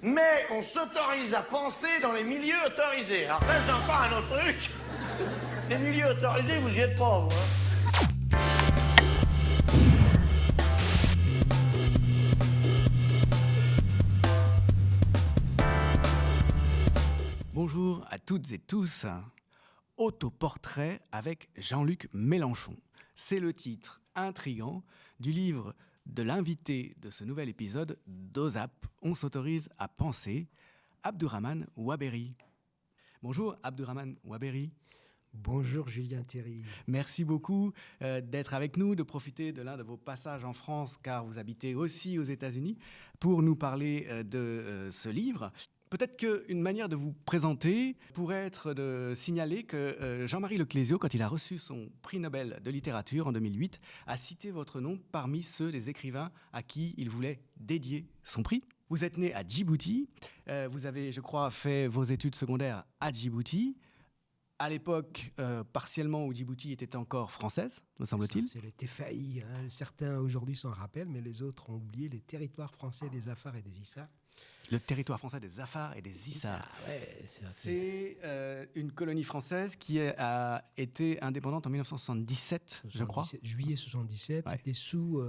Mais on s'autorise à penser dans les milieux autorisés. Alors ça, c'est encore un autre truc. Les milieux autorisés, vous y êtes pas, vous, hein. Bonjour à toutes et tous. Autoportrait avec Jean-Luc Mélenchon. C'est le titre intrigant du livre de l'invité de ce nouvel épisode d'OZAP. On s'autorise à penser, Abdourahmane Ouaberi. Bonjour Abdourahmane Ouaberi. Bonjour Julien Thierry. Merci beaucoup d'être avec nous, de profiter de l'un de vos passages en France, car vous habitez aussi aux États-Unis, pour nous parler de ce livre. Peut-être qu'une manière de vous présenter pourrait être de signaler que Jean-Marie Leclésio, quand il a reçu son prix Nobel de littérature en 2008, a cité votre nom parmi ceux des écrivains à qui il voulait dédier son prix. Vous êtes né à Djibouti, vous avez, je crois, fait vos études secondaires à Djibouti. À l'époque, partiellement où Djibouti était encore française, me semble-t-il. Elle était faillie. Hein. Certains aujourd'hui s'en rappellent, mais les autres ont oublié les territoires français des Afars et des Issa. Le territoire français des Afars et des Issa. Ouais, c'est une colonie française qui a été indépendante en 1977, je crois. Juillet 77, ouais. C'était sous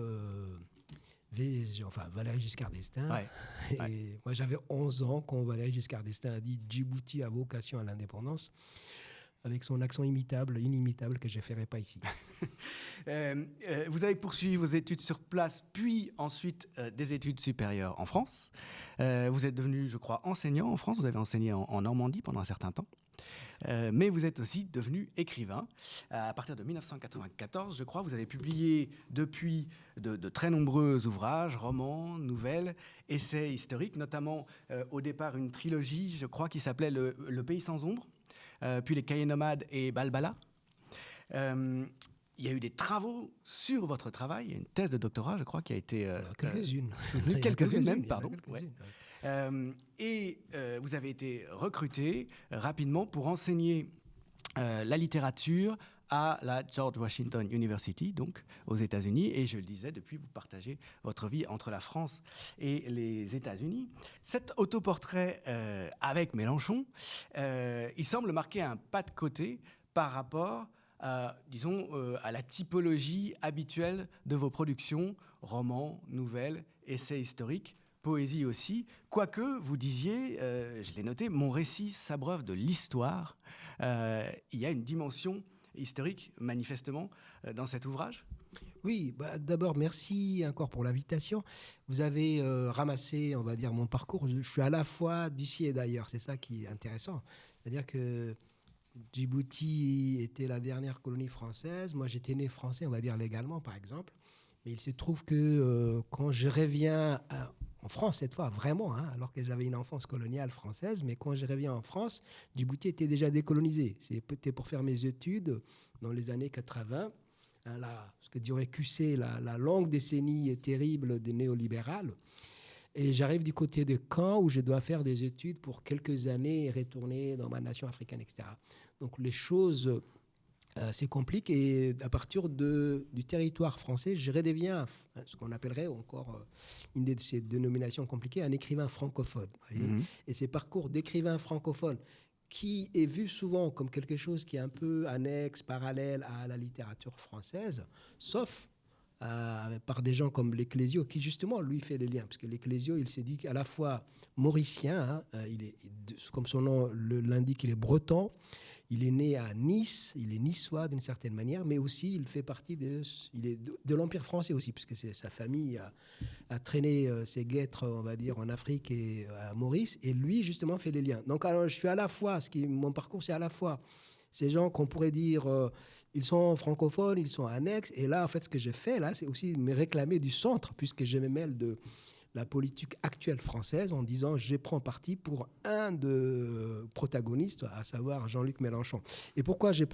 Valéry Giscard d'Estaing. Ouais. Et ouais. Moi, j'avais 11 ans quand Valéry Giscard d'Estaing a dit « Djibouti a vocation à l'indépendance ». Avec son accent inimitable que je ne ferai pas ici. Vous avez poursuivi vos études sur place, puis ensuite des études supérieures en France. Vous êtes devenu, je crois, enseignant en France. Vous avez enseigné en Normandie pendant un certain temps. Mais vous êtes aussi devenu écrivain. À partir de 1994, je crois, vous avez publié depuis de très nombreux ouvrages, romans, nouvelles, essais historiques, notamment au départ une trilogie, je crois, qui s'appelait Le Pays sans ombre. Puis les Cahiers nomades et Balbala. Il y a eu des travaux sur votre travail. Il y a une thèse de doctorat, je crois, qui a été quelques-unes. Quelques-unes même, pardon. Ouais. Et vous avez été recruté rapidement pour enseigner la littérature à la George Washington University, donc aux États-Unis. Et je le disais, depuis, vous partagez votre vie entre la France et les États-Unis. Cet autoportrait avec Mélenchon, il semble marquer un pas de côté par rapport à la typologie habituelle de vos productions, romans, nouvelles, essais historiques, poésie aussi. Quoique, vous disiez, je l'ai noté, mon récit s'abreuve de l'histoire. Il y a une dimension historique, manifestement, dans cet ouvrage? Oui, d'abord, merci encore pour l'invitation. Vous avez ramassé, on va dire, mon parcours. Je suis à la fois d'ici et d'ailleurs. C'est ça qui est intéressant. C'est-à-dire que Djibouti était la dernière colonie française. Moi, j'étais né français, on va dire légalement, par exemple. Mais il se trouve que quand je reviens en France, cette fois, vraiment, hein, alors que j'avais une enfance coloniale française, mais quand je reviens en France, Djibouti était déjà décolonisé. C'était pour faire mes études dans les années 80, hein, ce que dirait QC, la longue décennie terrible des néolibérales. Et j'arrive du côté de Caen, où je dois faire des études pour quelques années et retourner dans ma nation africaine, etc. Donc les choses c'est compliqué, et à partir du territoire français, je redeviens ce qu'on appellerait encore une de ces dénominations compliquées, un écrivain francophone. Et ces parcours d'écrivain francophone qui est vu souvent comme quelque chose qui est un peu annexe, parallèle à la littérature française, sauf par des gens comme Leclésio, qui justement, lui, fait les liens. Parce que Leclésio, il s'est dit qu'à la fois mauricien, hein, comme son nom l'indique, il est breton, il est né à Nice, il est niçois d'une certaine manière, mais aussi il fait partie de l'Empire français aussi, puisque sa famille a traîné ses guêtres, on va dire, en Afrique et à Maurice, et lui, justement, fait les liens. Donc, alors, je suis à la fois, mon parcours, c'est à la fois ces gens qu'on pourrait dire, ils sont francophones, ils sont annexes, et là, en fait, ce que j'ai fait, là, c'est aussi me réclamer du centre, puisque je me mêle de la politique actuelle française en disant je prends parti pour un de protagonistes, à savoir Jean-Luc Mélenchon. Et pourquoi j'ai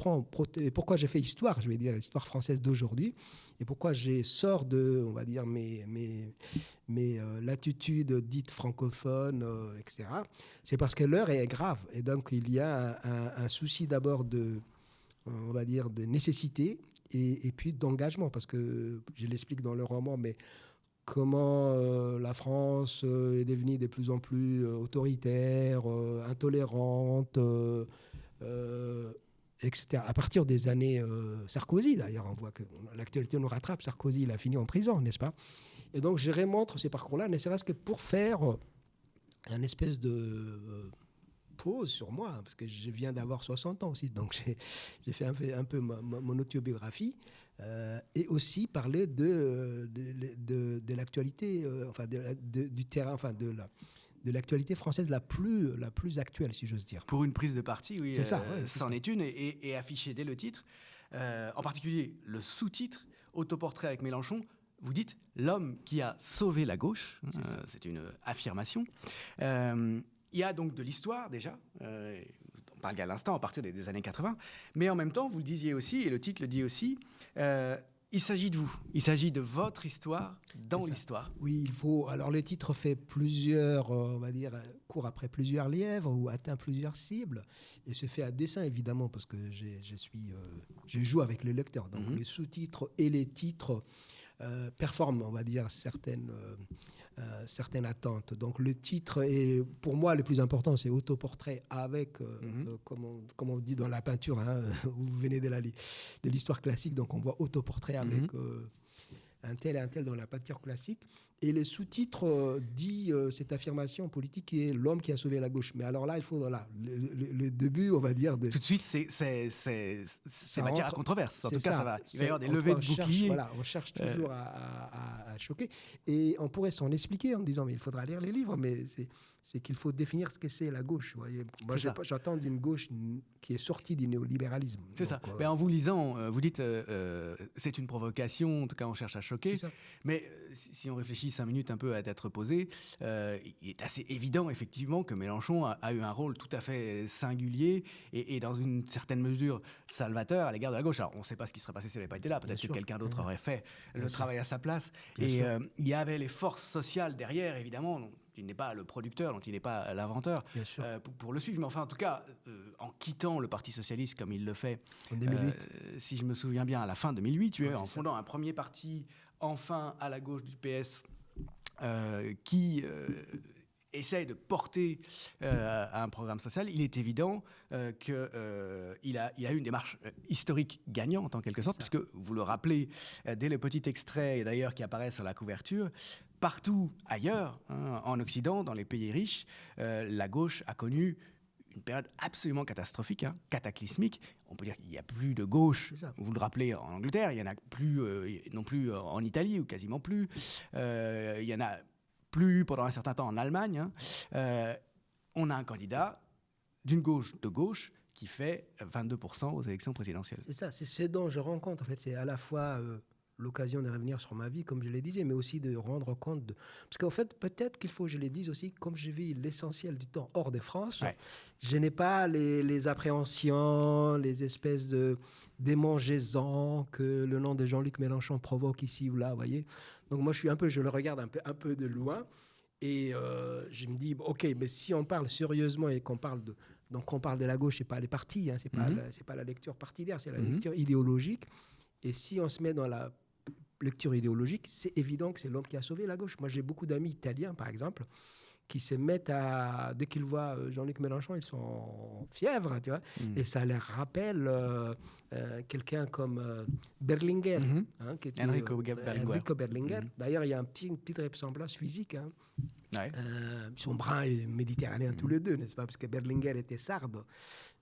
fait histoire, je vais dire histoire française d'aujourd'hui, et pourquoi je sors de, on va dire, mes latitudes dites francophones, etc. C'est parce que l'heure est grave. Et donc, il y a un souci d'abord on va dire, de nécessité et puis d'engagement. Parce que, je l'explique dans le roman, mais comment la France est devenue de plus en plus autoritaire, intolérante, etc. À partir des années Sarkozy, d'ailleurs, on voit que l'actualité nous rattrape. Sarkozy, il a fini en prison, n'est-ce pas? Et donc, je remontre ces parcours-là, ne serait-ce que pour faire un espèce de pause sur moi, parce que je viens d'avoir 60 ans aussi, donc j'ai fait un peu mon autobiographie, et aussi parler de l'actualité, du terrain, de l'actualité française la plus actuelle, si j'ose dire. Pour une prise de parti, oui, c'est ça, ouais, c'en est une, et affiché dès le titre, en particulier le sous-titre, Autoportrait avec Mélenchon. Vous dites l'homme qui a sauvé la gauche, c'est une affirmation. Il y a donc de l'histoire déjà, on parle à l'instant à partir des années 80, mais en même temps, vous le disiez aussi, et le titre le dit aussi, il s'agit de vous, il s'agit de votre histoire dans l'histoire. Oui, il faut. Alors le titre fait plusieurs, on va dire, court après plusieurs lièvres ou atteint plusieurs cibles, et se fait à dessein évidemment parce que je joue avec le lecteur. Donc les sous-titres et les titres performent, on va dire, certaines attentes. Donc le titre est, pour moi, le plus important, c'est autoportrait avec, comme on dit dans la peinture, hein, vous venez de l'histoire classique, donc on voit autoportrait avec un tel et un tel dans la peinture classique. Et le sous-titre dit cette affirmation politique qui est l'homme qui a sauvé la gauche. Mais alors là, il faut le début, on va dire. Tout de suite, c'est matière à controverse. En tout cas, il va y avoir des levées de boucliers. Voilà, on cherche toujours à choquer. Et on pourrait s'en expliquer en disant, mais il faudra lire les livres, mais c'est qu'il faut définir ce que c'est la gauche. Vous voyez. Moi, j'attends d'une gauche qui est sortie du néolibéralisme. C'est ça. Mais en vous lisant, vous dites, c'est une provocation, en tout cas on cherche à choquer. Mais si on réfléchit 5 minutes un peu à tête reposée, il est assez évident effectivement que Mélenchon a eu un rôle tout à fait singulier et dans une certaine mesure salvateur à l'égard de la gauche. Alors on ne sait pas ce qui serait passé s'il n'avait pas été là. Peut-être que quelqu'un d'autre aurait fait le travail à sa place. Et il y avait les forces sociales derrière, évidemment, dont il n'est pas le producteur, dont il n'est pas l'inventeur, pour le suivre. Mais enfin, en tout cas, en quittant le Parti socialiste comme il le fait, en 2008. Si je me souviens bien, à la fin 2008, en fondant un premier parti, enfin à la gauche du PS, qui essaye de porter un programme social, il est évident qu'il a eu une démarche historique gagnante en quelque sorte, puisque vous le rappelez dès le petit extrait d'ailleurs qui apparaît sur la couverture, partout ailleurs, en Occident, dans les pays riches, la gauche a connu une période absolument catastrophique, cataclysmique. On peut dire qu'il n'y a plus de gauche, vous le rappelez, en Angleterre, il n'y en a plus non plus en Italie, ou quasiment plus. Il y en a plus pendant un certain temps en Allemagne. On a un candidat d'une gauche de gauche qui fait 22% aux élections présidentielles. C'est ça, c'est ce dont je rends compte. En fait, c'est à la fois l'occasion de revenir sur ma vie, comme je le disais, mais aussi de rendre compte de... Parce qu'en fait, peut-être qu'il faut que je le dise aussi, comme je vis l'essentiel du temps hors de France, je n'ai pas les appréhensions, les espèces de démangeaisons que le nom de Jean-Luc Mélenchon provoque ici ou là, vous voyez. Donc moi, je le regarde un peu de loin, et je me dis, ok, mais si on parle sérieusement et qu'on parle de la gauche, c'est pas les partis, c'est pas la lecture partidaire, c'est la lecture idéologique. Et si on se met dans la lecture idéologique, c'est évident que c'est l'homme qui a sauvé la gauche. Moi, j'ai beaucoup d'amis italiens, par exemple, qui se mettent dès qu'ils voient Jean-Luc Mélenchon, ils sont en fièvre, tu vois. Et ça leur rappelle quelqu'un comme Berlinguer. Qui était, Enrico Berlinguer. D'ailleurs, il y a une petite ressemblance physique. Ils sont bruns et méditerranéens tous les deux, n'est-ce pas? Parce que Berlinguer était sarde.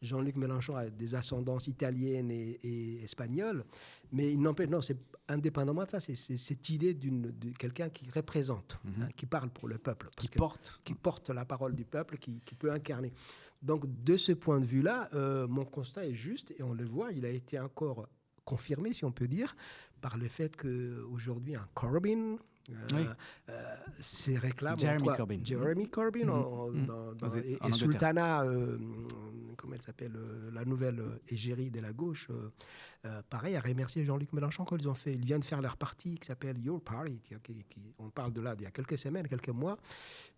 Jean-Luc Mélenchon a des ascendances italiennes et espagnoles. Mais il n'empêche, non, c'est indépendamment de ça, c'est cette idée de quelqu'un qui représente, qui parle pour le peuple. Qui porte la parole du peuple, qui peut incarner. Donc, de ce point de vue-là, mon constat est juste, et on le voit, il a été encore confirmé, si on peut dire, par le fait qu'aujourd'hui, un Corbyn se réclame... Jeremy Corbyn et Sultana, comment elle s'appelle, la nouvelle égérie de la gauche, pareil, a remercié Jean-Luc Mélenchon quand ils viennent de faire leur parti qui s'appelle Your Party, on parle de là il y a quelques semaines, quelques mois,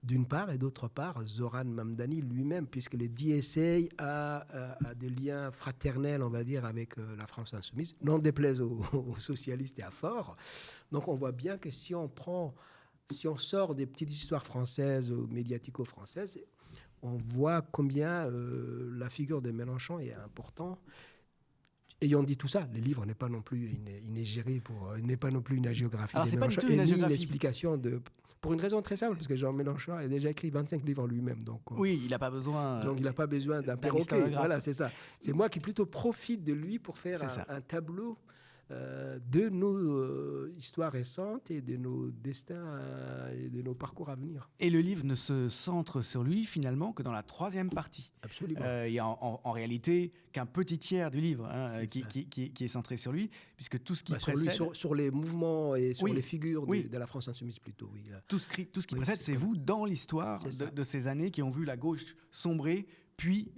d'une part, et d'autre part, Zoran Mamdani lui-même, puisque le DSA a des liens fraternels, on va dire, avec la France insoumise, n'en déplaise aux socialistes et à Faure. Donc on voit bien que si on prend si on sort des petites histoires françaises ou médiatico-françaises, on voit combien la figure de Mélenchon est importante. Ayant dit tout ça, le livre n'est pas non plus une égérie n'est pas non plus une hagiographie. Alors, c'est pas du tout une ni hagiographie. une explication pour une raison très simple, parce que Jean Mélenchon a déjà écrit 25 livres lui-même. Donc, oui, il n'a pas besoin. Donc, il n'a pas besoin d'un perroquet. historiographe. Voilà, c'est ça. C'est moi qui plutôt profite de lui pour faire un tableau de nos histoires récentes et de nos destins et de nos parcours à venir. Et le livre ne se centre sur lui, finalement, que dans la troisième partie. Absolument. Il y a en réalité qu'un petit tiers du livre qui est centré sur lui, puisque tout ce qui précède... Sur les mouvements et sur Oui. les figures Oui. de la France insoumise, plutôt. Oui. Tout ce qui précède, c'est vous dans l'histoire de ces années qui ont vu la gauche sombrer, puis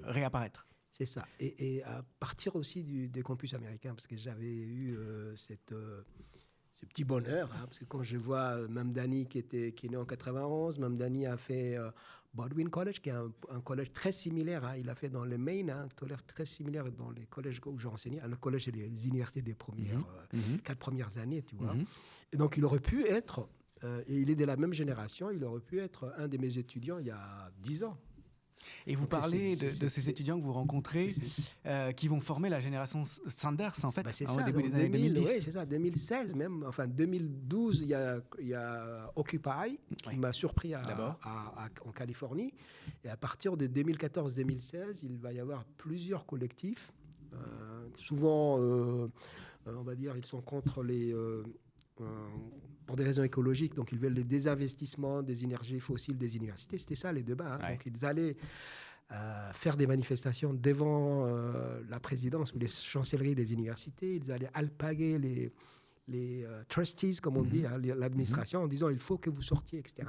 réapparaître. C'est ça. Et à partir aussi des campus américains, parce que j'avais eu ce petit bonheur, parce que quand je vois Mamdani qui est né en 91, Mamdani a fait Baldwin College, qui est un collège très similaire. Il a fait dans le Maine, un collège très similaire dans les collèges où j'ai enseigné. Le collège, c'est les universités des premières 4 premières années, tu vois. Et donc, il aurait pu être, et il est de la même génération, il aurait pu être un de mes étudiants il y a 10 ans. Et vous parlez de ces étudiants que vous rencontrez qui vont former la génération Sanders, en fait, au début des années 2010. Oui, c'est ça, 2016 même. Enfin, 2012, il y a Occupy qui m'a surpris en Californie. Et à partir de 2014-2016, il va y avoir plusieurs collectifs. Souvent, on va dire, ils sont contre pour des raisons écologiques, donc ils veulent le désinvestissement des énergies fossiles des universités. C'était ça les débats. Donc ils allaient faire des manifestations devant la présidence ou les chancelleries des universités. Ils allaient alpaguer les trustees, comme on dit, l'administration, en disant il faut que vous sortiez, etc.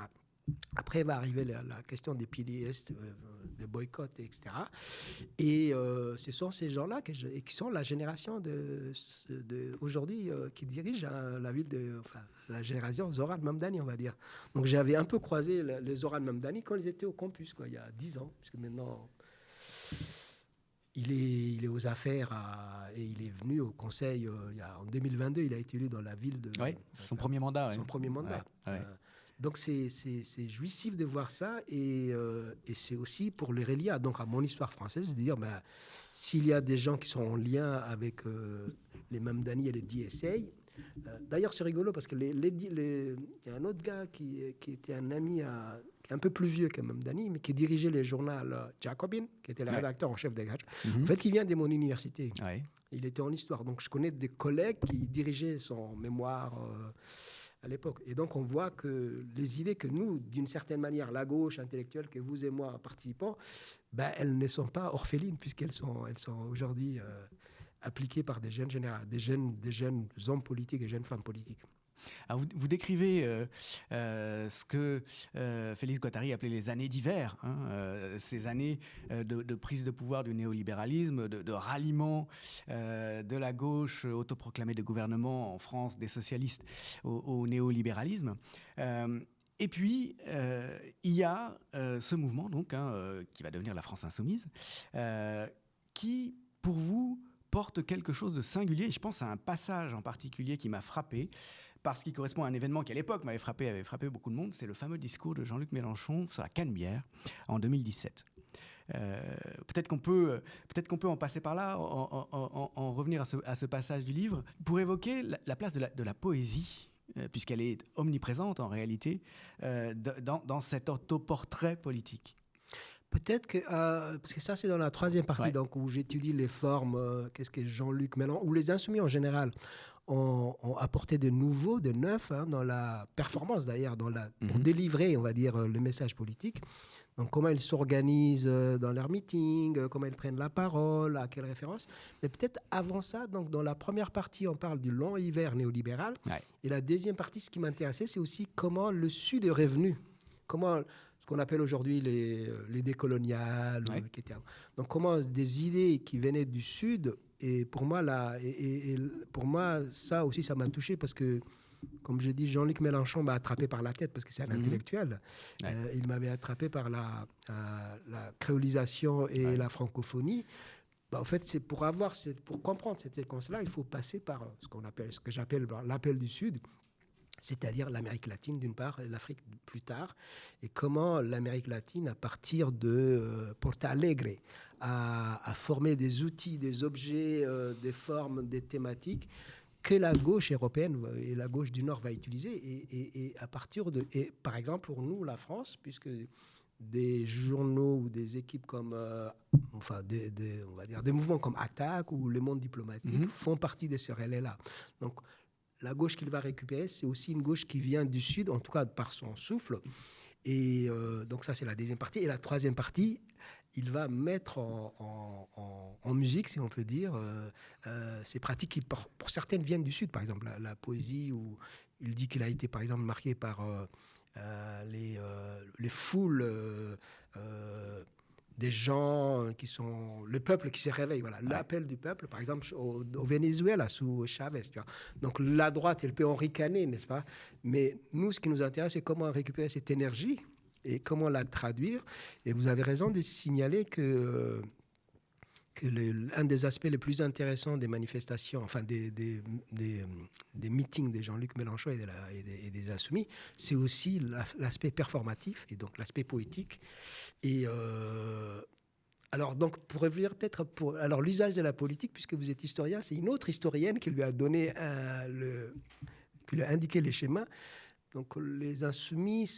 Après va arriver la question des piliers, des boycotts, etc. Et ce sont ces gens-là qui sont la génération aujourd'hui qui dirige la ville la génération Zoran Mamdani, on va dire. Donc j'avais un peu croisé les Zoran Mamdani quand ils étaient au campus, il y a 10 ans, puisque maintenant il est aux affaires et il est venu au conseil en 2022. Il a été élu dans la ville de... Oui, son premier mandat. Son premier mandat. Ouais. Donc c'est jouissif de voir ça et c'est aussi pour les relier donc à mon histoire française de dire s'il y a des gens qui sont en lien avec les Mamdani et les DSA. D'ailleurs c'est rigolo parce que il y a un autre gars qui était un ami qui est un peu plus vieux que Mamdani mais qui dirigeait le journal Jacobin, qui était le rédacteur en chef des Gage. En fait qui vient de mon université. Il était en histoire, donc je connais des collègues qui dirigeaient son mémoire à l'époque. Et donc, on voit que les idées que nous, d'une certaine manière, la gauche intellectuelle, que vous et moi participons, elles ne sont pas orphelines, puisqu'elles sont aujourd'hui appliquées par des jeunes hommes politiques et jeunes femmes politiques. Alors vous décrivez ce que Félix Guattari appelait les années d'hiver, ces années de prise de pouvoir du néolibéralisme, de ralliement de la gauche autoproclamée de gouvernement en France des socialistes au néolibéralisme. Et puis, il y a ce mouvement donc, qui va devenir la France insoumise, qui, pour vous, porte quelque chose de singulier. Et je pense à un passage en particulier qui m'a frappé, parce qu'il correspond à un événement qui, à l'époque, avait frappé beaucoup de monde. C'est le fameux discours de Jean-Luc Mélenchon sur la canebière en 2017. Peut-être qu'on peut en passer par là, en revenir à ce passage du livre, pour évoquer la place de la poésie, puisqu'elle est omniprésente en réalité, dans cet autoportrait politique. Peut-être que, parce que ça c'est dans la troisième partie, donc, où j'étudie les formes, qu'est-ce que Jean-Luc Mélenchon, ou les insoumis en général, ont apporté de nouveau, de neuf, dans la performance d'ailleurs, pour délivrer, on va dire, le message politique. Donc comment ils s'organisent dans leurs meetings, comment ils prennent la parole, à quelle référence. Mais peut-être avant ça, donc dans la première partie, on parle du long hiver néolibéral. Et la deuxième partie, ce qui m'intéressait, c'est aussi comment le Sud est revenu. Comment ce qu'on appelle aujourd'hui les décoloniales. Donc comment des idées qui venaient du Sud, et pour moi, pour moi ça aussi, ça m'a touché parce que, comme je dis, Jean-Luc Mélenchon m'a attrapé par la tête parce que c'est un intellectuel. Il m'avait attrapé par la créolisation et la francophonie. En fait, c'est pour comprendre cette séquence-là, il faut passer par ce que j'appelle l'appel du Sud. c'est-à-dire l'Amérique latine d'une part et l'Afrique plus tard, et comment l'Amérique latine, à partir de Porto Alegre, a formé des outils, des objets, des formes, des thématiques que la gauche européenne et la gauche du Nord va utiliser. Et à partir de... Et par exemple, pour nous, la France, puisque des journaux ou des équipes comme... enfin, on va dire des mouvements comme Attaque ou Le Monde diplomatique font partie de ce relais-là. Donc, la gauche qu'il va récupérer, c'est aussi une gauche qui vient du Sud, en tout cas par son souffle. Et donc ça, c'est la deuxième partie. Et la troisième partie, il va mettre en musique, si on peut dire, ces pratiques qui, pour certaines, viennent du Sud. Par exemple, la poésie, où il dit qu'il a été, par exemple, marqué par les foules des gens qui sont... Le peuple qui se réveille, voilà. L'appel du peuple, par exemple, au Venezuela, sous Chavez, tu vois. Donc, la droite, elle peut en ricaner, n'est-ce pas? Mais nous, ce qui nous intéresse, c'est comment récupérer cette énergie et comment la traduire. Et vous avez raison de signaler que un des aspects les plus intéressants des manifestations, enfin des meetings de Jean-Luc Mélenchon et des Insoumis, c'est aussi l'aspect performatif et donc l'aspect poétique. Et alors, donc, pour revenir peut-être alors l'usage de la politique, puisque vous êtes historien, c'est une autre historienne qui lui a donné qui lui a indiqué les schémas. Donc, les Insoumis,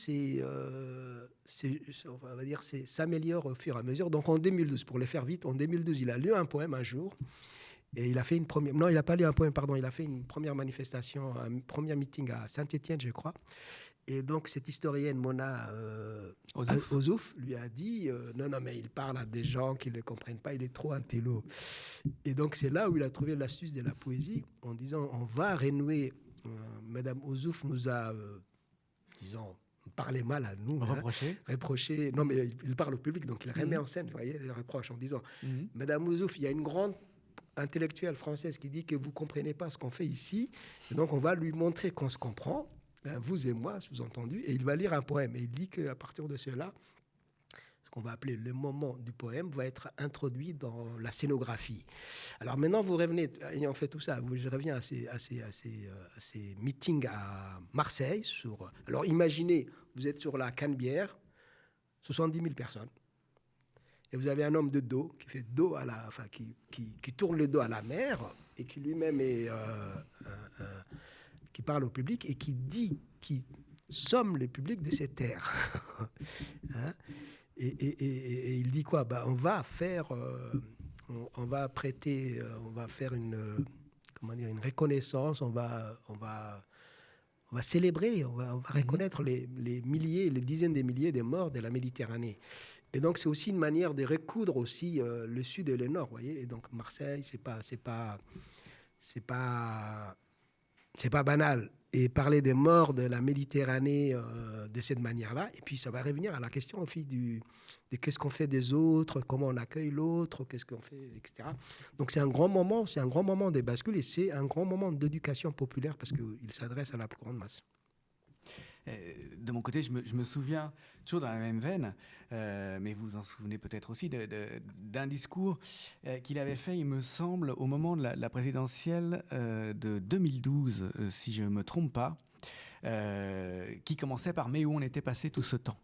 on va dire, s'améliore au fur et à mesure. Donc, en 2012, pour les faire vite, en 2012, il a lu un poème un jour. Et il a fait une première... Non, il n'a pas lu un poème, pardon. Il a fait une première manifestation, un premier meeting à Saint-Étienne, je crois. Et donc, cette historienne, Mona Ozouf, lui a dit non, mais il parle à des gens qui ne le comprennent pas, il est trop intello. Et donc, c'est là où il a trouvé l'astuce de la poésie, en disant on va renouer... Madame Ozouf nous a, disons, parlé mal à nous. Reproché. Non, mais il parle au public, donc il remet en scène, vous voyez, les reproches en disant Madame Ozouf, il y a une grande intellectuelle française qui dit que vous ne comprenez pas ce qu'on fait ici. Et donc, on va lui montrer qu'on se comprend, vous et moi, sous-entendu, et il va lire un poème. Et il dit qu'à partir de cela, ce qu'on va appeler le moment du poème va être introduit dans la scénographie. Alors maintenant, vous revenez, ayant fait tout ça, je reviens à ces meetings à Marseille. Alors imaginez, vous êtes sur la Canebière, 70 000 personnes, et vous avez un homme de dos qui fait dos à la, enfin qui tourne le dos à la mer et qui lui-même est qui parle au public et qui somme le public de ses terres. Hein? Et il dit quoi? On va faire, on va prêter, on va faire une reconnaissance, on va célébrer, on va reconnaître les milliers, les dizaines de milliers de morts de la Méditerranée. Et donc c'est aussi une manière de recoudre aussi le sud et le nord, voyez. Et donc Marseille, c'est pas banal. Et parler des morts de la Méditerranée de cette manière-là. Et puis, ça va revenir à la question au fil de qu'est-ce qu'on fait des autres, comment on accueille l'autre, qu'est-ce qu'on fait, etc. Donc, c'est un grand moment de bascule et c'est un grand moment d'éducation populaire parce qu'il s'adresse à la plus grande masse. De mon côté, je me souviens, toujours dans la même veine, mais vous en souvenez peut-être aussi, d'un discours qu'il avait fait, il me semble, au moment de la présidentielle de 2012, si je ne me trompe pas, qui commençait par « Mais où on était passé tout ce temps ?»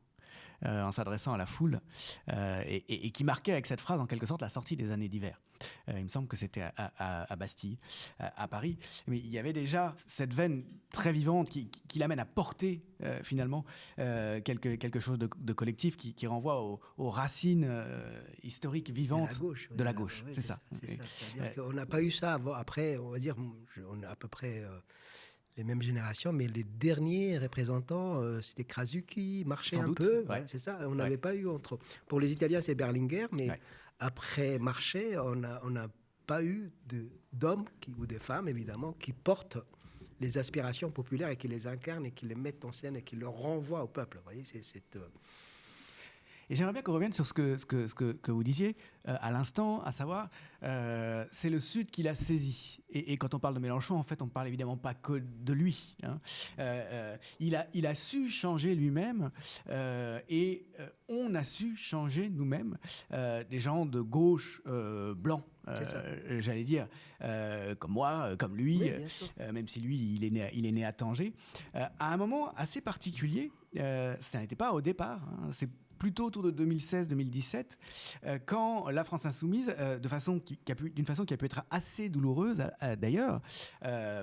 en s'adressant à la foule, et qui marquait avec cette phrase, en quelque sorte, la sortie des années d'hiver. Il me semble que c'était à Bastille, à Paris. Mais il y avait déjà cette veine très vivante qui l'amène à porter, finalement, quelque chose de collectif qui renvoie aux racines historiques vivantes de la gauche. C'est ça. C'est-à-dire qu'on n'a pas eu ça avant. Après, on va dire, on a à peu près... les mêmes générations, mais les derniers représentants, c'était Krasucki, Marché un peu, c'est ça. On n'avait pas eu pour les Italiens, c'est Berlinguer, mais après Marché, on n'a pas eu d'hommes ou de femmes, évidemment, qui portent les aspirations populaires et qui les incarnent et qui les mettent en scène et qui les renvoient au peuple. Vous voyez, Et j'aimerais bien qu'on revienne sur ce que vous disiez à l'instant, à savoir, c'est le Sud qui l'a saisi. Et quand on parle de Mélenchon, en fait, on ne parle évidemment pas que de lui. Hein. Il a su changer lui-même et on a su changer nous-mêmes, des gens de gauche blancs. J'allais dire, comme moi, comme lui, Oui, même si lui, il est né à Tanger, à un moment assez particulier, ça n'était pas au départ, hein, c'est plutôt autour de 2016-2017, quand la France Insoumise, d'une façon qui a pu être assez douloureuse d'ailleurs,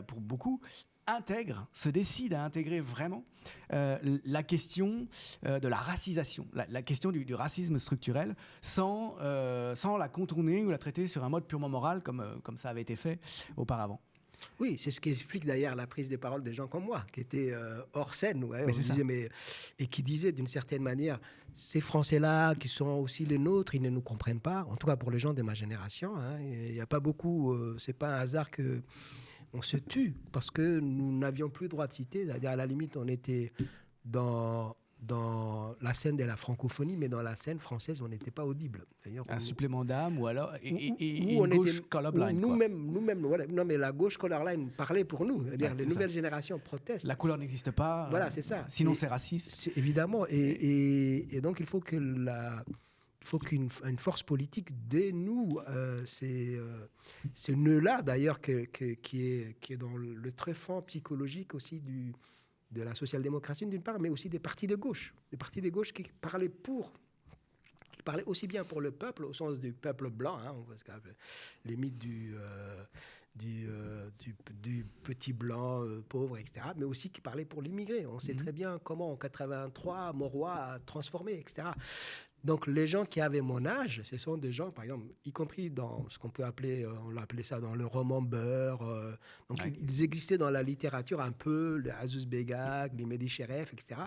pour beaucoup, se décide à intégrer vraiment la question de la racisation, la question du racisme structurel, sans la contourner ou la traiter sur un mode purement moral, comme ça avait été fait auparavant. Oui, c'est ce qui explique d'ailleurs la prise de parole des gens comme moi, qui étaient hors scène, et qui disaient d'une certaine manière, ces Français-là, qui sont aussi les nôtres, ils ne nous comprennent pas, en tout cas pour les gens de ma génération. Hein, il n'y a pas beaucoup, c'est pas un hasard que on se tue, parce que nous n'avions plus le droit de citer, c'est-à-dire à la limite, on était dans la scène de la francophonie, mais dans la scène française, on n'était pas audible. Un supplément d'âme, ou alors et où une gauche colorblind. Nous-mêmes, voilà. Non, mais la gauche colorblind parlait pour nous. C'est-à-dire les nouvelles générations protestent. La couleur n'existe pas. Voilà, c'est ça. Sinon, c'est raciste. C'est, évidemment. Et donc, il faut qu'une force politique dénoue ces nœuds-là, d'ailleurs, qui est dans le tréfonds psychologique aussi de la social-démocratie d'une part, mais aussi des partis de gauche qui parlaient aussi bien pour le peuple, au sens du peuple blanc, hein, parce que les mythes du petit blanc pauvre, etc., mais aussi qui parlaient pour l'immigré. On sait très bien comment en 83, Mauroy a transformé, etc. Donc, les gens qui avaient mon âge, ce sont des gens, par exemple, y compris dans ce qu'on peut appeler, on l'a appelé ça dans le roman Beurre. Donc, ils existaient dans la littérature un peu, les Azouz Begag, les Mehdi Cheref, etc.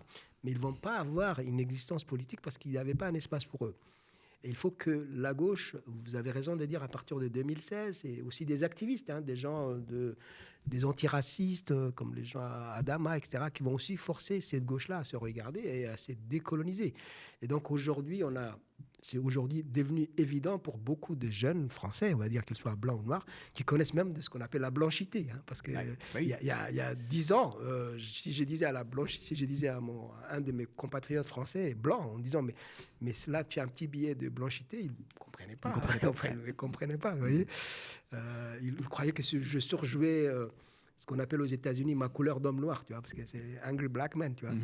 Mais ils ne vont pas avoir une existence politique parce qu'il n'y avait pas un espace pour eux. Et il faut que la gauche, vous avez raison de dire à partir de 2016, et aussi des activistes, hein, des gens, des antiracistes, comme les gens à Adama, etc., qui vont aussi forcer cette gauche-là à se regarder et à se décoloniser. Et donc aujourd'hui, c'est aujourd'hui devenu évident pour beaucoup de jeunes Français, on va dire qu'ils soient blancs ou noirs, qui connaissent même de ce qu'on appelle la blanchité. Hein, parce qu'il y a 10 ans, si je disais à un de mes compatriotes français blancs, en disant mais là, tu as un petit billet de blanchité, ils ne comprenaient pas. Ils ne comprenaient pas, vous voyez. Ils croyaient que je surjouais ce qu'on appelle aux États-Unis ma couleur d'homme noir, tu vois, parce que c'est Angry Black Man, tu vois.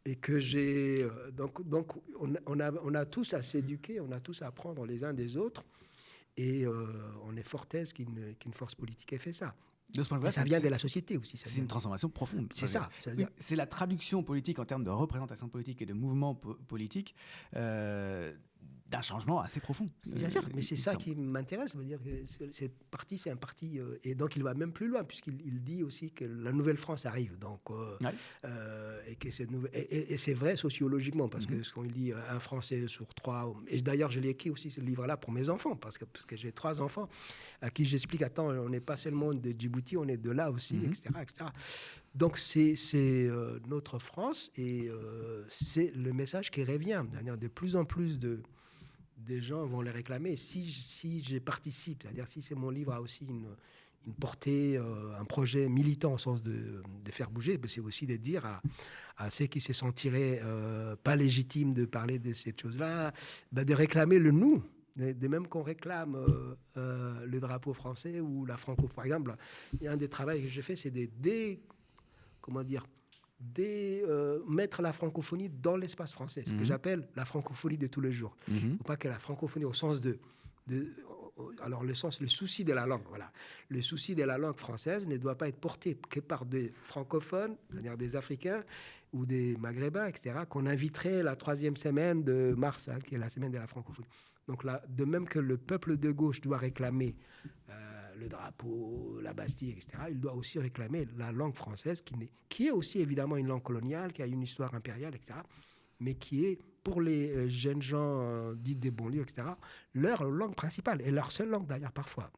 Et que j'ai... Donc on a tous à s'éduquer, on a tous à apprendre les uns des autres. Et on est fort aise qu'une force politique ait fait ça. De ce point de vue-là, ça vient de la société aussi. C'est une transformation profonde. C'est ça. C'est la traduction politique en termes de représentation politique et de mouvement politique d'un changement assez profond. Bien sûr, mais c'est ça qui m'intéresse. C'est-à-dire que c'est un parti... et donc, il va même plus loin, puisqu'il dit aussi que la Nouvelle-France arrive. Donc, et que et c'est vrai sociologiquement, parce que ce qu'on dit, un Français sur 3... Et d'ailleurs, je l'ai écrit aussi, ce livre-là, pour mes enfants, parce que j'ai 3 enfants à qui j'explique, attends, on n'est pas seulement de Djibouti, on est de là aussi, etc., etc. Donc, c'est notre France, et c'est le message qui revient. C'est-à-dire, de plus en plus des gens vont les réclamer. Si j'y participe, c'est-à-dire si mon livre a aussi une portée, un projet militant au sens de faire bouger, c'est aussi de dire à ceux qui se sentiraient pas légitimes de parler de cette chose-là, de réclamer le nous. De même qu'on réclame le drapeau français ou la francophonie. Par exemple, il y a un des travaux que j'ai fait, c'est mettre la francophonie dans l'espace français, ce que j'appelle la francophonie de tous les jours. Il ne faut pas que la francophonie au sens alors le souci de la langue, voilà. Le souci de la langue française ne doit pas être porté que par des francophones, c'est-à-dire des Africains ou des Maghrébins, etc., qu'on inviterait la 3e semaine de mars, hein, qui est la semaine de la francophonie. Donc là, de même que le peuple de gauche doit réclamer le drapeau, la Bastille, etc., il doit aussi réclamer la langue française, qui est aussi évidemment une langue coloniale, qui a une histoire impériale, etc., mais qui est, pour les jeunes gens dits des banlieues, etc., leur langue principale, et leur seule langue d'ailleurs parfois.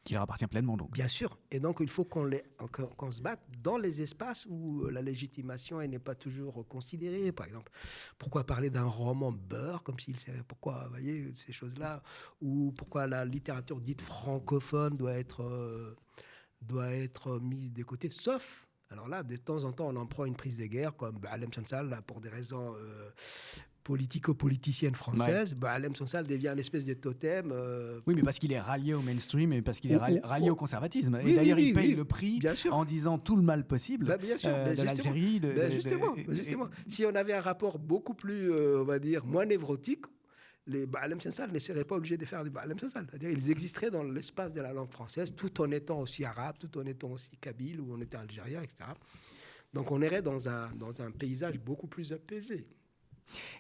Qui leur appartient pleinement, donc. Bien sûr. Et donc, il faut qu'on se batte dans les espaces où la légitimation elle n'est pas toujours considérée. Par exemple, pourquoi parler d'un roman beurre, comme s'il savait pourquoi, vous voyez, ces choses-là, ou pourquoi la littérature dite francophone doit être mise de côté, sauf... Alors là, de temps en temps, on en prend une prise de guerre, comme Alem Sansal, là, pour des raisons politico-politiciennes françaises. Alem Sansal devient une espèce de totem. Oui, mais parce qu'il est rallié au mainstream et parce qu'il est rallié au conservatisme. Oui, et d'ailleurs, il paye oui, le prix bien sûr. en disant tout le mal possible Bien sûr, de l'Algérie. Justement. Si on avait un rapport beaucoup plus, on va dire, moins névrotique, les Baalem Sansal ne seraient pas obligés de faire du Baalem Sansal. C'est-à-dire ils existeraient dans l'espace de la langue française, tout en étant aussi arabe, tout en étant aussi kabyle, ou on était algérien, etc. Donc on irait dans un paysage beaucoup plus apaisé.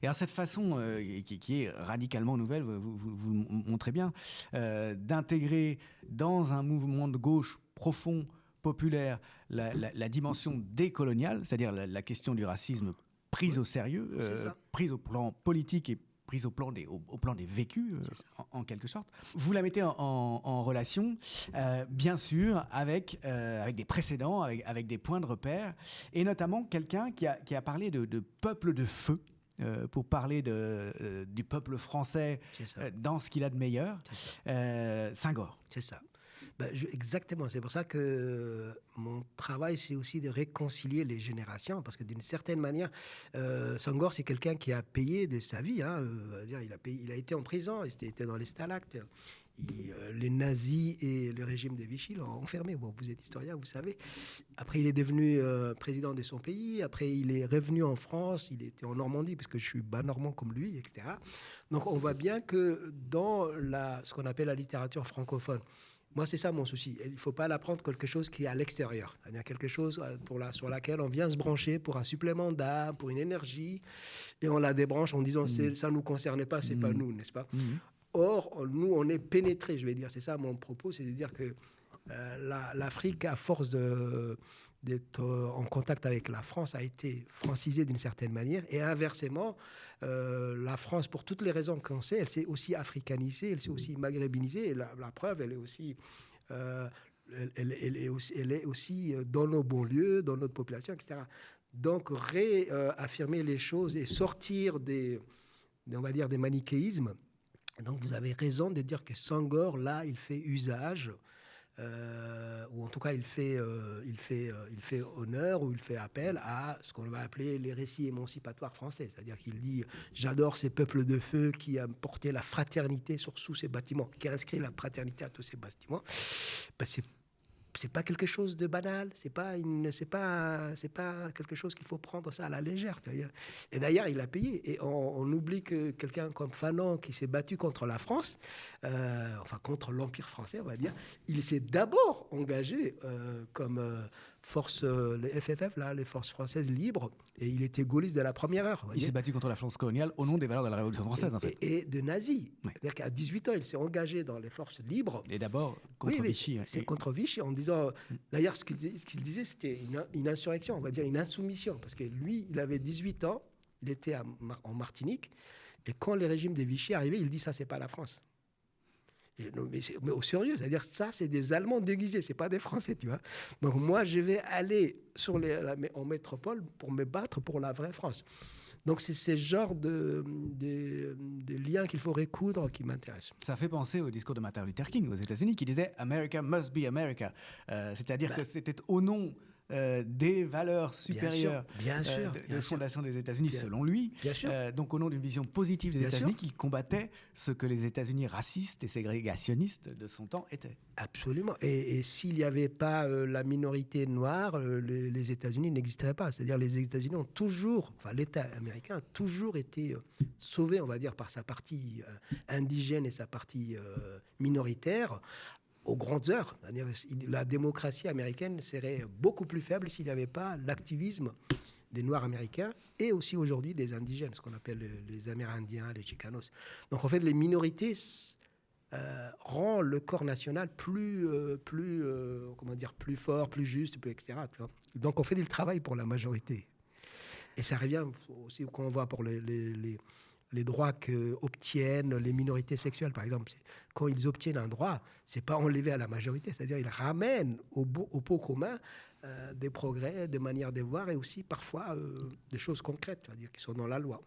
Et alors cette façon qui est radicalement nouvelle, vous montrez bien, d'intégrer dans un mouvement de gauche profond, populaire, la dimension décoloniale, c'est-à-dire la question du racisme prise au sérieux, prise au plan politique et prise au plan des vécus, en quelque sorte. Vous la mettez en relation, bien sûr, avec des précédents, avec des points de repère, et notamment quelqu'un qui a parlé de peuple de feu, pour parler du peuple français dans ce qu'il a de meilleur, Senghor. C'est ça. Exactement, c'est pour ça que mon travail, c'est aussi de réconcilier les générations, parce que d'une certaine manière, Senghor, c'est quelqu'un qui a payé de sa vie. Il a été en prison, il était dans les stalactes. Les nazis et le régime de Vichy l'ont enfermé. Bon, vous êtes historien, vous savez. Après, il est devenu président de son pays. Après, il est revenu en France. Il était en Normandie, parce que je suis bas normand comme lui, etc. Donc, on voit bien que dans ce qu'on appelle la littérature francophone, moi, c'est ça mon souci. Il ne faut pas l'apprendre quelque chose qui est à l'extérieur. C'est-à-dire quelque chose sur laquelle on vient se brancher pour un supplément d'âme, pour une énergie, et on la débranche en disant ça ne nous concerne pas, c'est pas nous, n'est-ce pas? Or, nous, on est pénétrés, je vais dire. C'est ça mon propos, c'est de dire que l'Afrique, à force d'être en contact avec la France, a été francisée d'une certaine manière. Et inversement, la France, pour toutes les raisons qu'on sait, elle s'est aussi africanisée, elle s'est aussi maghrébinisée. Et la preuve, elle est aussi... elle est aussi dans nos banlieues, dans notre population, etc. Donc, réaffirmer les choses et sortir on va dire, des manichéismes. Donc, vous avez raison de dire que Senghor, là, il fait usage, ou en tout cas, il fait honneur, ou il fait appel à ce qu'on va appeler les récits émancipatoires français. C'est-à-dire qu'il dit « J'adore ces peuples de feu qui a porté la fraternité sur tous ces bâtiments, qui a inscrit la fraternité à tous ces bâtiments. » C'est pas quelque chose de banal, c'est pas quelque chose qu'il faut prendre ça à la légère. Et d'ailleurs, il a payé. Et on oublie que quelqu'un comme Fanon, qui s'est battu contre la France, contre l'Empire français, on va dire, il s'est d'abord engagé comme force, les FFF, là, les forces françaises libres, et il était gaulliste de la première heure. Il s'est battu contre la France coloniale au nom des valeurs de la Révolution française, en fait. Et de nazis. Oui. C'est-à-dire qu'à 18 ans, il s'est engagé dans les forces libres. Et d'abord contre Vichy. C'est contre Vichy, en disant... D'ailleurs, ce qu'il disait, c'était une insurrection, on va dire une insoumission, parce que lui, il avait 18 ans, il était en Martinique, et quand les régimes de Vichy arrivaient, il dit « ça, c'est pas la France ». Mais au sérieux, c'est-à-dire ça, c'est des Allemands déguisés, c'est pas des Français, tu vois. Donc moi, je vais aller en métropole pour me battre pour la vraie France. Donc c'est ce genre de liens qu'il faut recoudre qui m'intéressent. Ça fait penser au discours de Martin Luther King aux États-Unis qui disait « America must be America ». C'est-à-dire que c'était au nom des valeurs supérieures de fondation des États-Unis, selon lui. Donc au nom d'une vision positive des États-Unis qui combattait ce que les États-Unis racistes et ségrégationnistes de son temps étaient. Absolument. Et s'il n'y avait pas la minorité noire, les États-Unis n'existeraient pas. C'est-à-dire les États-Unis ont toujours, l'État américain a toujours été sauvé, on va dire, par sa partie indigène et sa partie minoritaire, aux grandes heures. C'est-à-dire, la démocratie américaine serait beaucoup plus faible s'il n'y avait pas l'activisme des Noirs américains et aussi aujourd'hui des indigènes, ce qu'on appelle les Amérindiens, les Chicanos. Donc en fait, les minorités rend le corps national plus fort, plus juste, etc. Tu vois. Donc on fait du travail pour la majorité. Et ça revient aussi quand on voit pour les droits qu'obtiennent les minorités sexuelles, par exemple. Quand ils obtiennent un droit, c'est pas enlevé à la majorité, c'est-à-dire ils ramènent au pot commun des progrès, des manières de voir et aussi parfois des choses concrètes, c'est-à-dire qui sont dans la loi.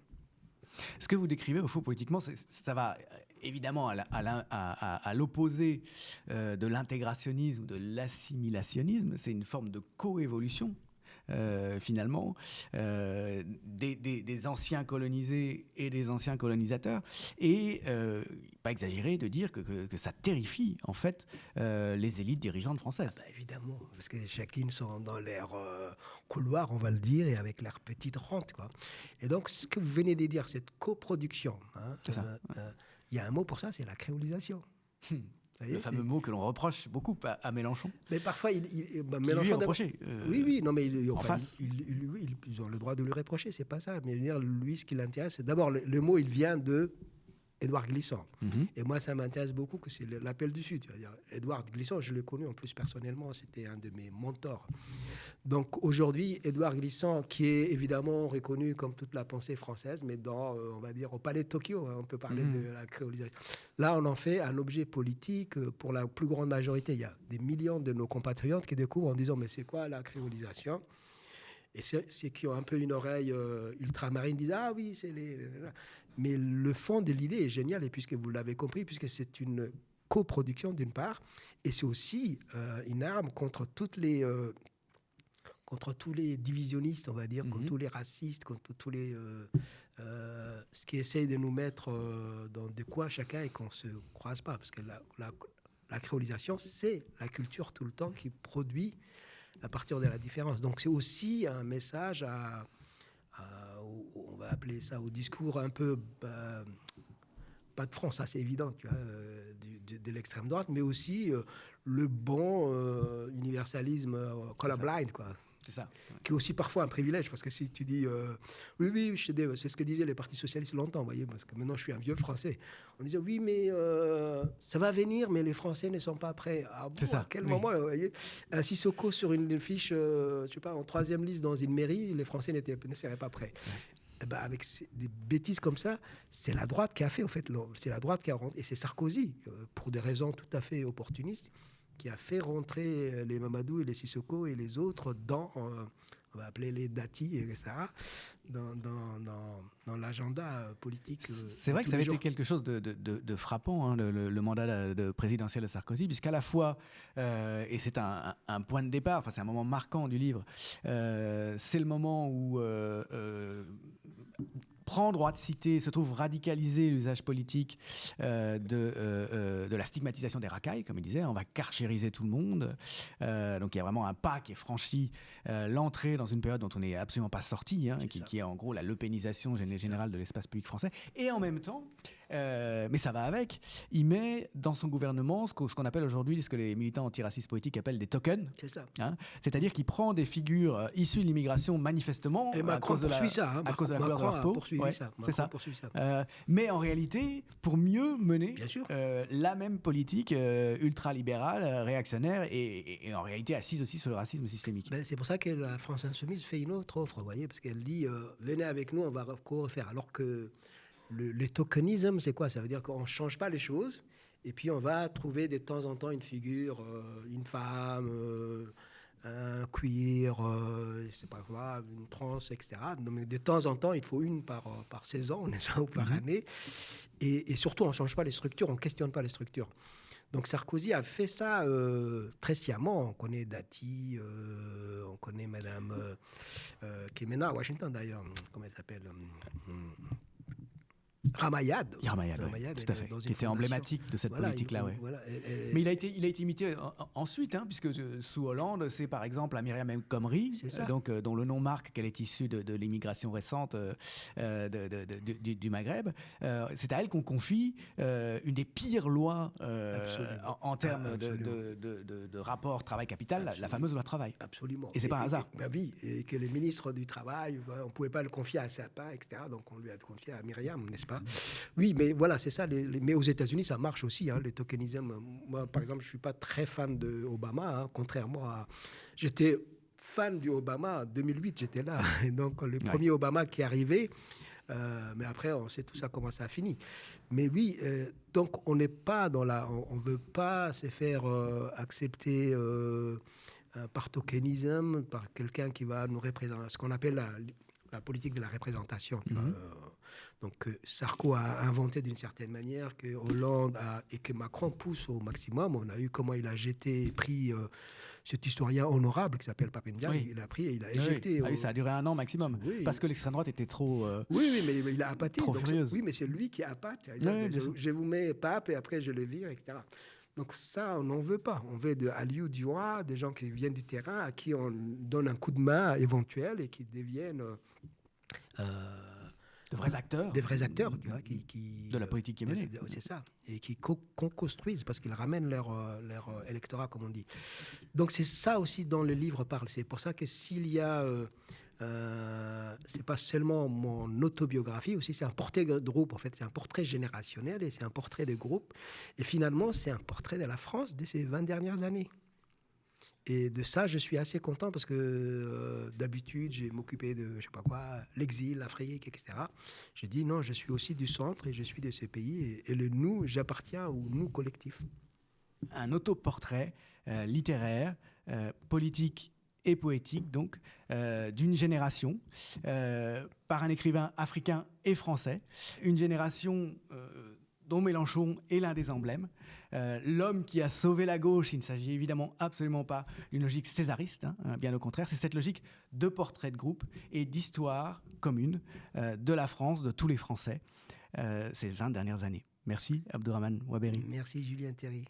Ce que vous décrivez, au fond, politiquement, ça va évidemment à l'opposé de l'intégrationnisme ou de l'assimilationnisme. C'est une forme de coévolution. Finalement, des anciens colonisés et des anciens colonisateurs. Et pas exagéré de dire que ça terrifie, en fait, les élites dirigeantes françaises. Ah bah évidemment, parce que chacune sont dans leur couloir, on va le dire, et avec leur petite rente, quoi. Et donc, ce que vous venez de dire, cette coproduction, hein, c'est ça. Il y a un mot pour ça, c'est la créolisation. Le fameux mot que l'on reproche beaucoup à Mélenchon. Mais parfois, Mélenchon lui reproché. Oui, non, mais face. ils ont le droit de lui reprocher, c'est pas ça. Mais dire, lui, ce qui l'intéresse, c'est d'abord le mot, il vient de Édouard Glissant. Et moi, ça m'intéresse beaucoup que c'est l'appel du Sud. Édouard Glissant, je l'ai connu en plus personnellement, c'était un de mes mentors. Donc aujourd'hui, Édouard Glissant, qui est évidemment reconnu comme toute la pensée française, mais dans, on va dire, au palais de Tokyo, hein, on peut parler de la créolisation. Là, on en fait un objet politique pour la plus grande majorité. Il y a des millions de nos compatriotes qui découvrent en disant, mais c'est quoi la créolisation ? Et c'est qui ont un peu une oreille ultramarine disent ah oui c'est les. Mais le fond de l'idée est génial et puisque vous l'avez compris puisque c'est une coproduction d'une part et c'est aussi une arme contre tous les divisionnistes on va dire contre tous les racistes contre tous les ce qui essaye de nous mettre dans des coins chacun et qu'on se croise pas parce que la créolisation c'est la culture tout le temps qui produit à partir de la différence. Donc c'est aussi un message on va appeler ça au discours un peu pas de front, ça c'est évident, tu vois, de l'extrême droite, mais aussi le bon universalisme colorblind, quoi. C'est ça. Qui est aussi parfois un privilège, parce que si tu dis oui, c'est ce que disaient les partis socialistes longtemps, vous voyez, parce que maintenant je suis un vieux Français. On disait oui, mais ça va venir, mais les Français ne sont pas prêts. Ah bon, c'est ça. À quel moment, vous voyez, un Sissoko sur une fiche, je sais pas, en 3e liste dans une mairie, les Français ne seraient pas prêts. Et ben avec des bêtises comme ça, c'est la droite qui a fait, en fait, c'est la droite qui a rentré, et c'est Sarkozy, pour des raisons tout à fait opportunistes, qui a fait rentrer les Mamadou et les Sissoko et les autres dans, on va appeler les Dati et etc., dans l'agenda politique. C'est vrai que ça avait été quelque chose de frappant, hein, le mandat de présidentiel de Sarkozy, puisqu'à la fois, et c'est un point de départ, enfin c'est un moment marquant du livre, c'est le moment où prend droit de cité, se trouve radicaliser l'usage politique de la stigmatisation des racailles, comme il disait, on va carchériser tout le monde. Donc il y a vraiment un pas qui est franchi, l'entrée dans une période dont on n'est absolument pas sorti, hein, qui est en gros la lepénisation générale de l'espace public français. Et en même temps, mais ça va avec, il met dans son gouvernement ce qu'on appelle aujourd'hui, ce que les militants antiracistes politiques appellent des tokens. C'est ça. Hein, c'est-à-dire qu'il prend des figures issues de l'immigration manifestement et Macron poursuit ça, hein, à cause de la couleur de leur peau. Ouais, c'est ça. Mais en réalité, pour mieux mener la même politique ultralibérale, réactionnaire et en réalité assise aussi sur le racisme systémique. Ben, c'est pour ça que la France Insoumise fait une autre offre, vous voyez, parce qu'elle dit venez avec nous, on va refaire. Alors que le tokenisme, c'est quoi? Ça veut dire qu'on ne change pas les choses et puis on va trouver de temps en temps une figure, une femme, un queer, je sais pas quoi, une trans, etc. Donc, de temps en temps, il faut une par saison, n'est-ce pas, ou par année. Et surtout, on ne change pas les structures, on ne questionne pas les structures. Donc Sarkozy a fait ça très sciemment. On connaît Dati, on connaît Madame qui est maintenant à Washington d'ailleurs. Comment elle s'appelle Ramayad, tout à fait, qui était emblématique de cette politique-là. Mais il a été imité ensuite, hein, puisque sous Hollande, c'est par exemple Myriam El Khomri, dont le nom marque qu'elle est issue de l'immigration récente du Maghreb. C'est à elle qu'on confie une des pires lois en termes de rapport travail-capital, la fameuse loi travail. Absolument. Et c'est pas un hasard. Oui, et que les ministres du Travail, on ne pouvait pas le confier à Sapin, etc. Donc on lui a confié à Myriam, n'est-ce pas? Oui, mais voilà, c'est ça. Mais aux États-Unis, ça marche aussi, hein, les tokenismes. Moi, par exemple, je ne suis pas très fan d'Obama, hein, contrairement à... J'étais fan du Obama en 2008, j'étais là. Et donc, le premier Obama qui est arrivé, Mais après, on sait tout ça comment ça a fini. Mais oui, donc on n'est pas dans on ne veut pas se faire accepter par tokenisme, par quelqu'un qui va nous représenter, ce qu'on appelle la politique de la représentation. Donc Sarko a inventé d'une certaine manière, que Hollande et que Macron pousse au maximum. On a eu comment il a pris cet historien honorable qui s'appelle Papendia, il a pris et il a éjecté. Ça a duré 1 an maximum, parce que l'extrême droite était trop... oui, mais il a appâté. Trop furieuse. Oui, mais c'est lui qui appâte. Je vous mets pape et après je le vire, etc. Donc ça, on n'en veut pas. On veut de Aliou Diouara, des gens qui viennent du terrain, à qui on donne un coup de main éventuel et qui deviennent... de vrais acteurs. Des vrais acteurs, tu vois, de la politique qui est menée. C'est ça. Et qui construisent, parce qu'ils ramènent leur électorat, comme on dit. Donc c'est ça aussi dont le livre parle. C'est pour ça que s'il y a... c'est pas seulement mon autobiographie, aussi c'est un portrait de groupe, en fait. C'est un portrait générationnel et c'est un portrait de groupe. Et finalement, c'est un portrait de la France de ces 20 dernières années. Et de ça, je suis assez content parce que d'habitude, j'ai m'occupé de, je sais pas quoi, l'exil, l'Afrique, etc. J'ai dit non, je suis aussi du centre et je suis de ce pays. Et le nous, j'appartiens au nous collectif. Un autoportrait littéraire, politique et poétique, donc, d'une génération, par un écrivain africain et français. Une génération dont Mélenchon est l'un des emblèmes. L'homme qui a sauvé la gauche, il ne s'agit évidemment absolument pas d'une logique césariste, bien au contraire, c'est cette logique de portrait de groupe et d'histoire commune de la France, de tous les Français, ces 20 dernières années. Merci Abdourahmane Ouaberi. Merci Julien Terry.